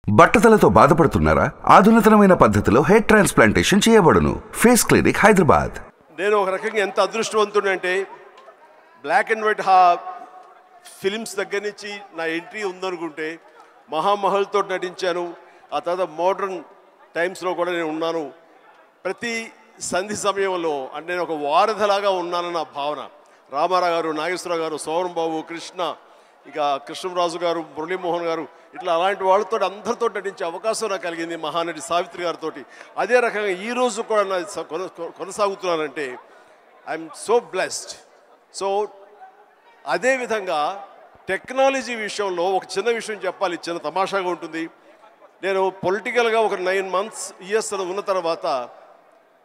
బట్టతలతో బాధపడుతున్నారా? ఆధునితనమైన పద్ధతిలో hair transplantation చేయబడును. Face clinic, Hyderabad. నేను ఒక రకంగా ఎంత అదృష్టవంతుడంటే బ్లాక్ అండ్ వైట్ ఫిలిమ్స్ దగ్గర నుంచి నా ఎంట్రీ ఉందనుకుంటే మహామహల్తో నటించాను. ఆ తర్వాత మోడర్న్ టైమ్స్లో కూడా నేను ఉన్నాను. ప్రతి సంధి సమయంలో అంటే నేను ఒక వారధిలాగా ఉన్నానన్న భావన. రామారావు గారు, నాగేశ్వరరావు గారు, సోమన్ బాబు, కృష్ణ, ఇక కృష్ణరాజు గారు, మురళీమోహన్ గారు, ఇట్లా అలాంటి వాళ్ళతో అందరితో నటించే అవకాశం నాకు కలిగింది మహానటి సావిత్రి గారితో. అదే రకంగా ఈరోజు కూడా నా కొనసాగుతున్నానంటే ఐఎమ్ సో బ్లెస్డ్. సో అదేవిధంగా టెక్నాలజీ విషయంలో ఒక చిన్న విషయం చెప్పాలి, చిన్న తమాషాగా ఉంటుంది. నేను పొలిటికల్గా ఒక 9 months ఉన్న తర్వాత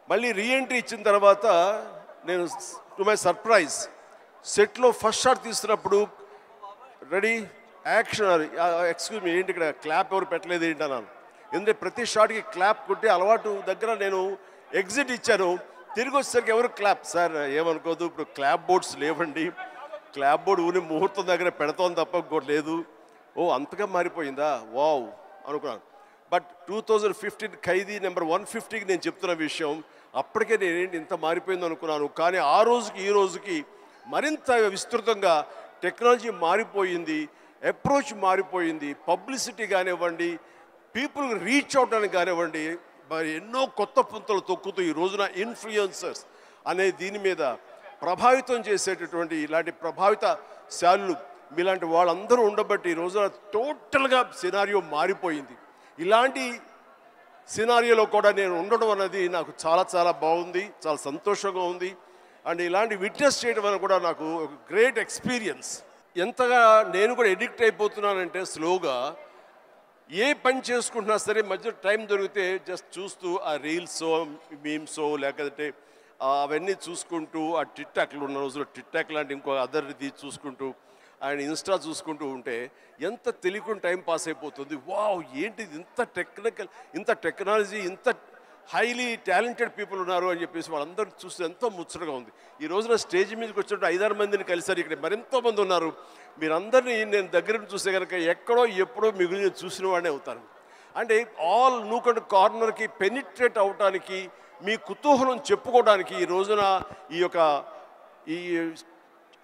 మళ్ళీ రీఎంట్రీ ఇచ్చిన తర్వాత నేను టు మై సర్ప్రైజ్ సెట్లో ఫస్ట్ షాట్ తీస్తున్నప్పుడు రెడీ యాక్షన్, ఎక్స్క్యూజ్ మీ, ఏంటి ఇక్కడ క్లాప్ ఎవరు పెట్టలేదు ఏంటి అన్నాను. ఎందుకంటే ప్రతి షాట్కి క్లాప్ కొట్టి అలవాటు దగ్గర నేను ఎగ్జిట్ ఇచ్చాను. తిరిగి వచ్చేసరికి ఎవరు క్లాప్, సార్ ఏమనుకోదు, ఇప్పుడు క్లాప్ బోర్డ్స్ లేవండి, క్లాప్ బోర్డు ఊరి ముహూర్తం దగ్గర పెడతాం తప్ప ఇంకోటి లేదు. ఓ అంతగా మారిపోయిందా, వావ్ అనుకున్నాను. బట్ 2015 ఖైదీ నెంబర్ 150కి నేను చెప్తున్న విషయం, అప్పటికే నేనేంటి ఇంత మారిపోయింది అనుకున్నాను. కానీ ఆ రోజుకి ఈ రోజుకి మరింత విస్తృతంగా టెక్నాలజీ మారిపోయింది, అప్రోచ్ మారిపోయింది. పబ్లిసిటీ కానివ్వండి, పీపుల్ రీచ్ అవడానికి కానివ్వండి, మరి ఎన్నో కొత్త పుంతలు తొక్కుతూ ఈ రోజున ఇన్ఫ్లుయెన్సర్స్ అనే దీని మీద ప్రభావితం చేసేటటువంటి ఇలాంటి ప్రభావిత శాలులు మీలాంటి వాళ్ళందరూ ఉండబట్టి ఈ రోజున టోటల్గా సినారియో మారిపోయింది. ఇలాంటి సినారియోలో కూడా నేను ఉండడం అన్నది నాకు చాలా చాలా బాగుంది, చాలా సంతోషంగా ఉంది. అండ్ ఇలాంటి విట్నెస్ చేయడం అనేది కూడా నాకు ఒక గ్రేట్ ఎక్స్పీరియన్స్. ఎంతగా నేను కూడా ఎడిక్ట్ అయిపోతున్నానంటే స్లోగా ఏ పని చేసుకుంటున్నా సరే మధ్య టైం దొరికితే జస్ట్ చూస్తూ ఆ రీల్సో మీమ్సో లేకపోతే అవన్నీ చూసుకుంటూ ఆ టిక్ టాక్లు ఉన్న రోజుల్లో టిక్ టాక్ లాంటి ఇంకో అదర్ది చూసుకుంటూ అండ్ ఇన్స్టా చూసుకుంటూ ఉంటే ఎంత తెలియకుండా టైం పాస్ అయిపోతుంది. వావ్ ఏంటిది, ఇంత టెక్నాలజీ, ఇంత హైలీ టాలెంటెడ్ పీపుల్ ఉన్నారు అని చెప్పేసి వాళ్ళందరూ చూస్తే ఎంతో ముచ్చటగా ఉంది. ఈ రోజున స్టేజ్ మీదకి వచ్చినట్టు 5-6 మందిని కలిసారు, ఇక్కడ మరెంతో మంది ఉన్నారు. మీరందరినీ నేను దగ్గర చూస్తే కనుక ఎక్కడో ఎప్పుడో మీ గురించి చూసిన వాడే అవుతారు. అంటే ఆల్ నూక్ అండ్ కార్నర్కి పెనిట్రేట్ అవడానికి, మీ కుతూహలం చెప్పుకోవడానికి ఈ రోజున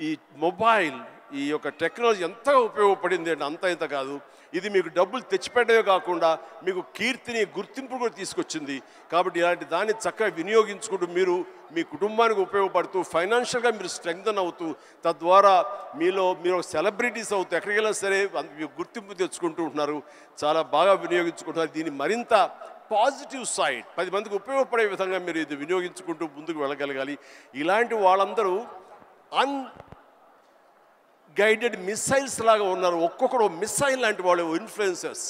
ఈ మొబైల్, ఈ యొక్క టెక్నాలజీ ఎంతగా ఉపయోగపడింది అంటే అంత ఇంత కాదు. ఇది మీకు డబ్బులు తెచ్చిపెట్టడమే కాకుండా మీకు కీర్తిని, గుర్తింపు కూడా తీసుకొచ్చింది. కాబట్టి ఇలాంటి దాన్ని చక్కగా వినియోగించుకుంటూ మీరు మీ కుటుంబానికి ఉపయోగపడుతూ ఫైనాన్షియల్గా మీరు స్ట్రెంగ్తన్ అవుతూ తద్వారా మీరు సెలబ్రిటీస్ అవుతూ ఎక్కడికి వెళ్ళినా సరే గుర్తింపు తెచ్చుకుంటూ ఉంటున్నారు. చాలా బాగా వినియోగించుకుంటున్నారు. దీన్ని మరింత పాజిటివ్ సైడ్ 10 మందికి ఉపయోగపడే విధంగా మీరు ఇది వినియోగించుకుంటూ ముందుకు వెళ్ళగలగాలి. ఇలాంటి వాళ్ళందరూ గైడెడ్ మిసైల్స్ లాగా ఉన్నారు. ఒక్కొక్కడు మిసైల్ లాంటి వాళ్ళు ఇన్ఫ్లుయెన్సర్స్.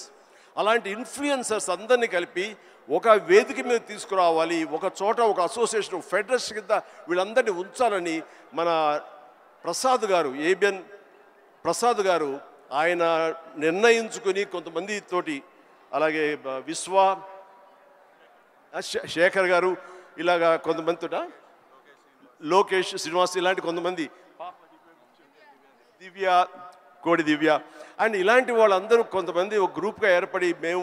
అలాంటి ఇన్ఫ్లుయెన్సర్స్ అందరినీ కలిపి ఒక వేదిక మీద తీసుకురావాలి, ఒక చోట ఒక అసోసియేషన్ ఫెడరేషన్ కింద వీళ్ళందరినీ ఉంచాలని మన ప్రసాద్ గారు, ఏబిఎన్ ప్రసాద్ గారు ఆయన నిర్ణయించుకుని కొంతమంది తోటి, అలాగే శేఖర్ గారు, ఇలాగా కొంతమందితో లోకేష్, శ్రీనివాస్, ఇలాంటి కొంతమంది, దివ్య, కోడి దివ్య అండ్ ఇలాంటి వాళ్ళందరూ కొంతమంది ఒక గ్రూప్గా ఏర్పడి మేము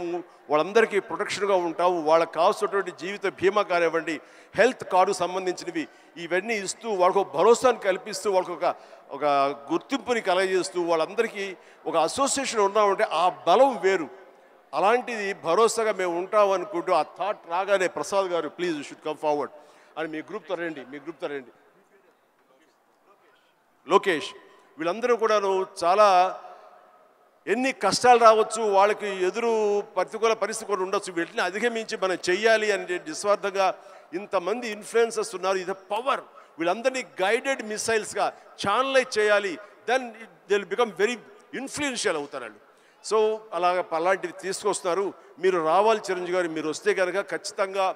వాళ్ళందరికీ ప్రొటెక్షన్గా ఉంటాము, వాళ్ళకి కావాల్సినటువంటి జీవిత బీమా కానివ్వండి, హెల్త్ కార్డు సంబంధించినవి ఇవన్నీ ఇస్తూ వాళ్ళకు భరోసాను కల్పిస్తూ వాళ్ళకు ఒక గుర్తింపుని కలగజేస్తూ వాళ్ళందరికీ ఒక అసోసియేషన్ ఉన్నామంటే ఆ బలం వేరు. అలాంటిది భరోసాగా మేము ఉంటాం అనుకుంటూ ఆ థాట్ రాగానే ప్రసాద్ గారు please you should come forward అని మీ గ్రూప్తో రండి, లోకేష్, వీళ్ళందరూ కూడాను చాలా ఎన్ని కష్టాలు రావచ్చు, వాళ్ళకి ఎదురు ప్రతికూల పరిస్థితి కూడా ఉండొచ్చు, వీటిని అధిగమించి మనం చెయ్యాలి అని నిస్వార్థంగా ఇంతమంది ఇన్ఫ్లుయెన్సర్స్ ఉన్నారు. ఇది పవర్. వీళ్ళందరినీ గైడెడ్ మిసైల్స్గా ఛానలైజ్ చేయాలి, then they will become very influential అవుతారు వాళ్ళు. సో అలాంటివి తీసుకొస్తున్నారు. మీరు రావాలి చిరంజీవి గారు, మీరు వస్తే కనుక ఖచ్చితంగా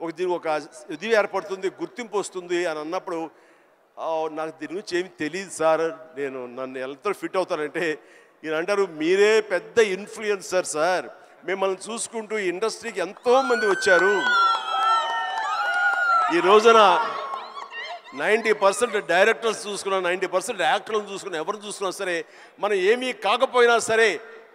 దీనికి ఒక ఇది ఏర్పడుతుంది, గుర్తింపు వస్తుంది అని అన్నప్పుడు నాకు దీని గురించి ఏమి తెలియదు సార్, నన్ను ఎంత ఫిట్ అవుతానంటే ఈయన అంటారు మీరే పెద్ద ఇన్ఫ్లుయెన్సర్ సార్, మిమ్మల్ని చూసుకుంటూ ఇండస్ట్రీకి ఎంతోమంది వచ్చారు. ఈ రోజున 90% డైరెక్టర్స్ చూసుకున్నా, 90% యాక్టర్లను చూసుకున్నా, ఎవరు చూసుకున్నా సరే మనం ఏమీ కాకపోయినా సరే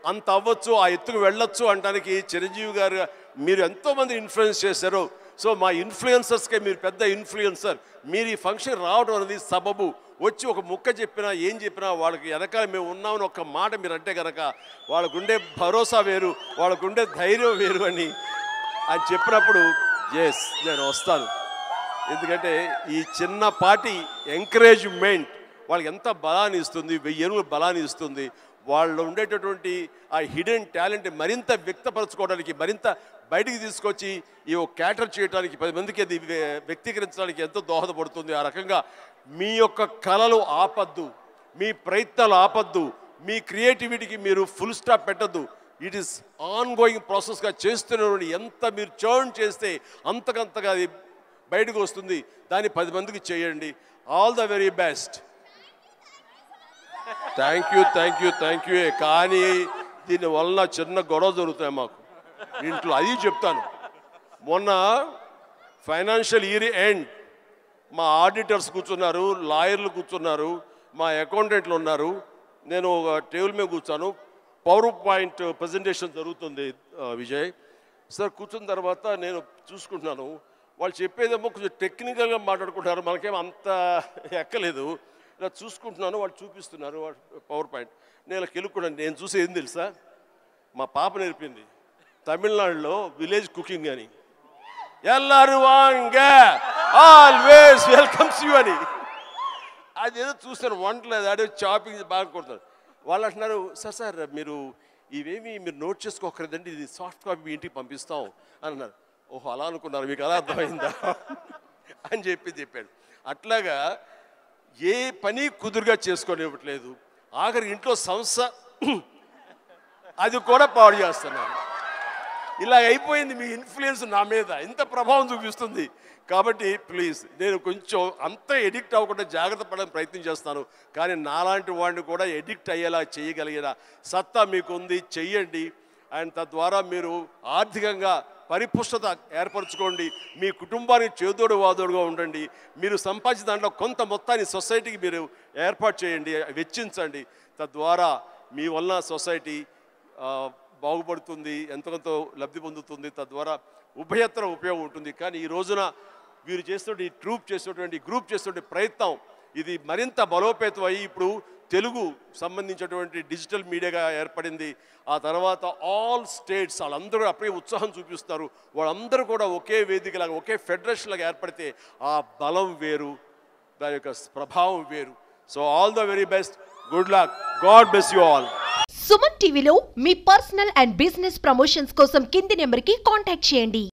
అంత అవ్వచ్చు, ఆ ఎత్తుకు వెళ్ళొచ్చు అనడానికి చిరంజీవి గారు మీరు ఎంతోమంది ఇన్ఫ్లుయెన్స్ చేశారు. సో మా ఇన్ఫ్లుయెన్సర్స్కే మీరు పెద్ద ఇన్ఫ్లుయెన్సర్. మీరు ఈ ఫంక్షన్ రావడం అనేది సబబు. వచ్చి ఒక ముక్క చెప్పినా ఏం చెప్పినా వాళ్ళకి వెనకాల మేము ఉన్నామని ఒక్క మాట మీరు అంటే కనుక వాళ్ళకుండే భరోసా వేరు, వాళ్ళకుండే ధైర్యం వేరు అని చెప్పినప్పుడు ఎస్ నేను వస్తాను. ఎందుకంటే ఈ చిన్నపాటి ఎంకరేజ్మెంట్ వాళ్ళకి ఎంత బలాన్ని ఇస్తుంది, 1000 ఏనుగుల బలాన్ని ఇస్తుంది. వాళ్ళు ఉండేటటువంటి ఆ హిడెన్ టాలెంట్ మరింత వ్యక్తపరచుకోవడానికి, మరింత బయటికి తీసుకొచ్చి ఈ క్యాటర్ చేయడానికి, 10 మందికి అది వ్యక్తీకరించడానికి ఎంతో దోహదపడుతుంది. ఆ రకంగా మీ యొక్క కళలు ఆపద్దు, మీ ప్రయత్నాలు ఆపద్దు, మీ క్రియేటివిటీకి మీరు ఫుల్ స్టాప్ పెట్టద్దు. ఇట్ ఈస్ ఆన్ గోయింగ్ ప్రాసెస్గా చేస్తున్న ఎంత మీరు చర్న్ చేస్తే అంతకంతగా అది బయటకు వస్తుంది. దాన్ని 10 మందికి చేయండి. All the very best. Thank you. కానీ దీనివల్ల చిన్న గొడవ జరుగుతాయి మాకు ఇంట్లో, అది చెప్తాను. మొన్న ఫైనాన్షియల్ ఇయర్ ఎండ్ మా ఆడిటర్స్ కూర్చున్నారు, లాయర్లు కూర్చున్నారు, మా అకౌంటెంట్లు ఉన్నారు. నేను ఒక టేబుల్ మీద కూర్చాను. పవర్ పాయింట్ ప్రజెంటేషన్ జరుగుతుంది విజయ్ సార్. కూర్చున్న తర్వాత నేను చూసుకుంటున్నాను, వాళ్ళు చెప్పేదేమో కొంచెం టెక్నికల్గా మాట్లాడుకుంటున్నారు, మనకేమో అంత ఎక్కలేదు. ఇలా చూసుకుంటున్నాను, వాళ్ళు చూపిస్తున్నారు పవర్ పాయింట్. నేను కెలుక్కున్నాను. నేను చూసి ఏం తెలుసా, మా పాప నేర్పింది తమిళనాడులో విలేజ్ కుకింగ్ అని. ఎల్లారు వాంగ ఆల్వేస్ వెల్కమ్స్ యూ అని. అదేదో చూస్తాను, వంటలేదు, అదే చాపింగ్ బాగా కొడతారు. వాళ్ళు అంటున్నారు, సార్ మీరు ఇవేమి మీరు నోట్ చేసుకోకర్లేదండి, ఇది సాఫ్ట్ కాపీ మీ ఇంటికి పంపిస్తాం అని అన్నారు. ఓహో అలా అనుకున్నారు, మీకు అలా అర్థమైందా అని చెప్పాడు. అట్లాగా ఏ పని కుదురుగా చేసుకోనివ్వట్లేదు. ఆఖరి ఇంట్లో సంస్థ అది కూడా పాడు చేస్తున్నారు. ఇలా అయిపోయింది మీ ఇన్ఫ్లుయెన్స్ నా మీద, ఇంత ప్రభావం చూపిస్తుంది. కాబట్టి ప్లీజ్ నేను కొంచెం అంత ఎడిక్ట్ అవ్వకుండా జాగ్రత్త పడడానికి ప్రయత్నం చేస్తాను. కానీ నాలాంటి వాడిని కూడా ఎడిక్ట్ అయ్యేలా చేయగలిగిన సత్తా మీకుంది, చెయ్యండి. అండ్ తద్వారా మీరు ఆర్థికంగా పరిపుష్టత ఏర్పరచుకోండి. మీ కుటుంబానికి చేదోడు వాదోడుగా ఉండండి. మీరు సంపాదించిన దాంట్లో కొంత మొత్తాన్ని సొసైటీకి మీరు ఏర్పాటు చేయండి, వెచ్చించండి. తద్వారా మీ వల్ల సొసైటీ బాగుపడుతుంది, ఎంతకంతో లబ్ధి పొందుతుంది. తద్వారా ఉభయత్ర ఉపయోగం ఉంటుంది. కానీ ఈ రోజున వీరు చేస్తున్న గ్రూప్ చేస్తున్నటువంటి ప్రయత్నం ఇది మరింత బలోపేతం అయ్యి ఇప్పుడు తెలుగు సంబంధించినటువంటి డిజిటల్ మీడియాగా ఏర్పడింది. ఆ తర్వాత ఆల్ స్టేట్స్ వాళ్ళందరూ అప్పుడే ఉత్సాహం చూపిస్తారు. వాళ్ళందరూ కూడా ఒకే వేదికలాగా, ఒకే ఫెడరేషన్ లాగా ఏర్పడితే ఆ బలం వేరు, దాని యొక్క ప్రభావం వేరు. So all the very best, good luck, God bless you all. Suman టీవీలో మీ పర్సనల్ అండ్ బిజినెస్ ప్రమోషన్స్ కోసం కింది నెంబర్కి కాంటాక్ట్ చేయండి.